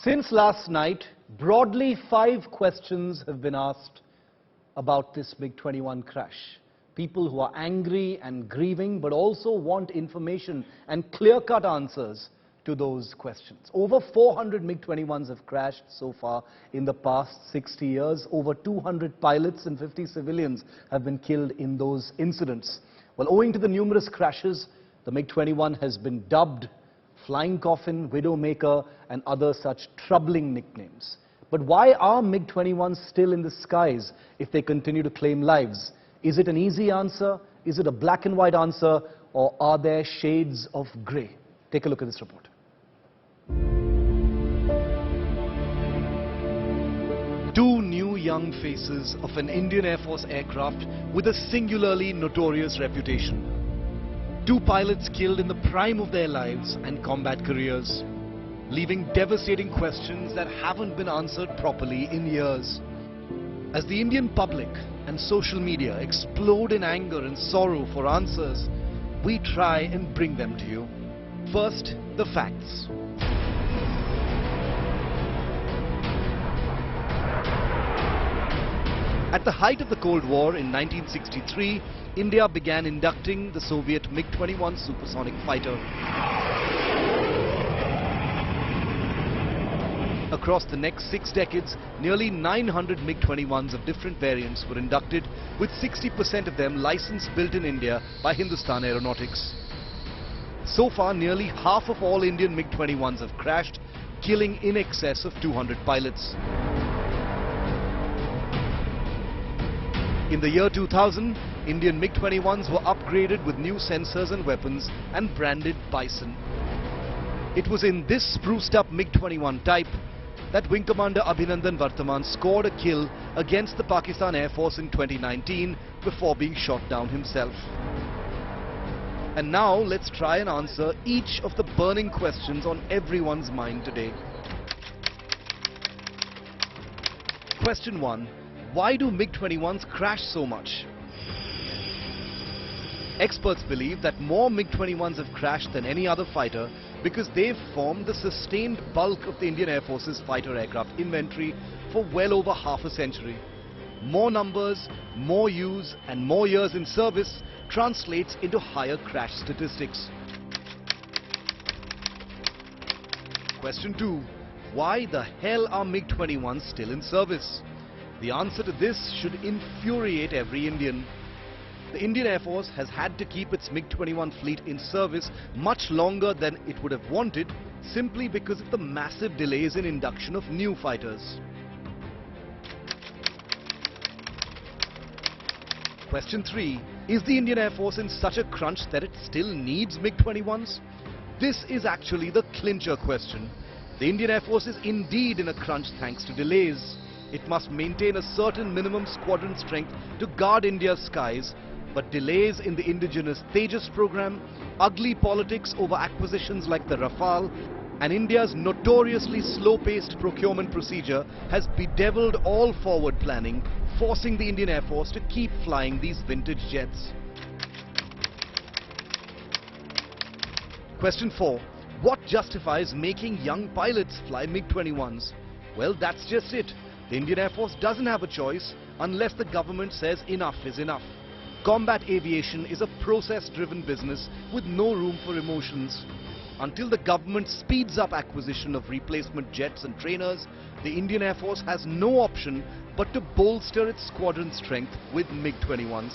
Since last night, broadly 5 questions have been asked about this MiG-21 crash. People who are angry and grieving, but also want information and clear-cut answers to those questions. Over 400 MiG-21s have crashed so far in the past 60 years. Over 200 pilots and 50 civilians have been killed in those incidents. Well, owing to the numerous crashes, the MiG-21 has been dubbed Flying Coffin, Widowmaker, and other such troubling nicknames. But why are MiG-21s still in the skies if they continue to claim lives? Is it an easy answer? Is it a black and white answer? Or are there shades of grey? Take a look at this report. Two new young faces of an Indian Air Force aircraft with a singularly notorious reputation. Two pilots killed in the prime of their lives and combat careers, leaving devastating questions that haven't been answered properly in years. As the Indian public and social media explode in anger and sorrow for answers, we try and bring them to you. First, the facts. At the height of the Cold War in 1963, India began inducting the Soviet MiG-21 supersonic fighter. Across the next 6 decades, nearly 900 MiG-21s of different variants were inducted, with 60% of them licensed built in India by Hindustan Aeronautics. So far, nearly half of all Indian MiG-21s have crashed, killing in excess of 200 pilots. In the year 2000, Indian MiG-21s were upgraded with new sensors and weapons and branded Bison. It was in this spruced up MiG-21 type that Wing Commander Abhinandan Varthaman scored a kill against the Pakistan Air Force in 2019 before being shot down himself. And now let's try and answer each of the burning questions on everyone's mind today. Question 1. Why do MiG-21s crash so much? Experts believe that more MiG-21s have crashed than any other fighter because they've formed the sustained bulk of the Indian Air Force's fighter aircraft inventory for well over half a century. More numbers, more use, and more years in service translates into higher crash statistics. Question 2. Why the hell are MiG-21s still in service? The answer to this should infuriate every Indian. The Indian Air Force has had to keep its MiG-21 fleet in service much longer than it would have wanted, simply because of the massive delays in induction of new fighters. Question 3. Is the Indian Air Force in such a crunch that it still needs MiG-21s? This is actually the clincher question. The Indian Air Force is indeed in a crunch thanks to delays. It must maintain a certain minimum squadron strength to guard India's skies, but delays in the indigenous Tejas program, ugly politics over acquisitions like the Rafale, and India's notoriously slow-paced procurement procedure has bedeviled all forward planning, forcing the Indian Air Force to keep flying these vintage jets. Question 4. What justifies making young pilots fly MiG-21s? Well, that's just it. The Indian Air Force doesn't have a choice unless the government says enough is enough. Combat aviation is a process-driven business with no room for emotions. Until the government speeds up acquisition of replacement jets and trainers, the Indian Air Force has no option but to bolster its squadron strength with MiG-21s.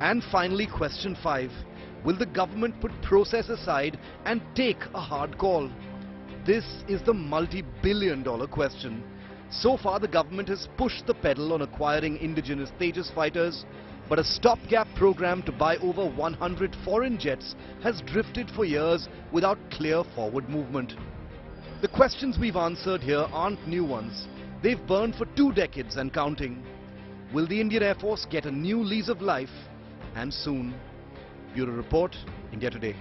And finally, question 5. Will the government put process aside and take a hard call? This is the multi-billion-dollar question. So far, the government has pushed the pedal on acquiring indigenous Tejas fighters, but a stopgap program to buy over 100 foreign jets has drifted for years without clear forward movement. The questions we've answered here aren't new ones. They've burned for 2 decades and counting. Will the Indian Air Force get a new lease of life? And soon. Bureau Report, India Today.